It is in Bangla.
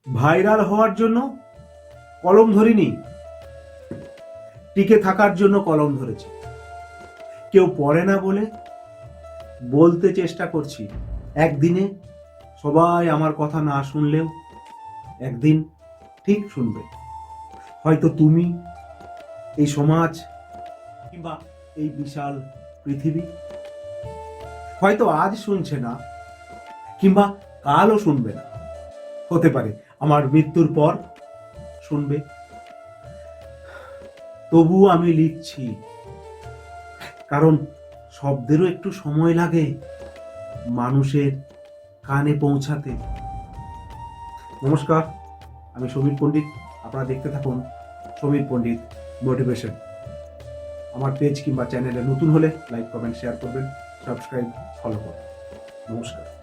ভাইরাল হওয়ার জন্য কলম ধরিনি, টিকে থাকার জন্য কলম ধরেছি। কেউ পড়ে না বলে বলতে চেষ্টা করছি। একদিনে সবাই আমার কথা না শুনলেও একদিন ঠিক শুনবে। হয়তো তুমি, এই সমাজ, কিংবা এই বিশাল পৃথিবী হয়তো আজ শুনছে না, কিংবা কালও শুনবে না। হতে পারে আমার মৃত্যুর পর শুনবে। তবুও আমি লিখছি, কারণ শব্দেরও একটু সময় লাগে মানুষের কানে পৌঁছাতে। নমস্কার, আমি সমীর পণ্ডিত। আপনারা দেখতে থাকুন সমীর পণ্ডিত মোটিভেশন। আমার পেজ কিংবা চ্যানেলে নতুন হলে লাইক, কমেন্ট, শেয়ার করবেন, সাবস্ক্রাইব, ফলো করবেন। নমস্কার।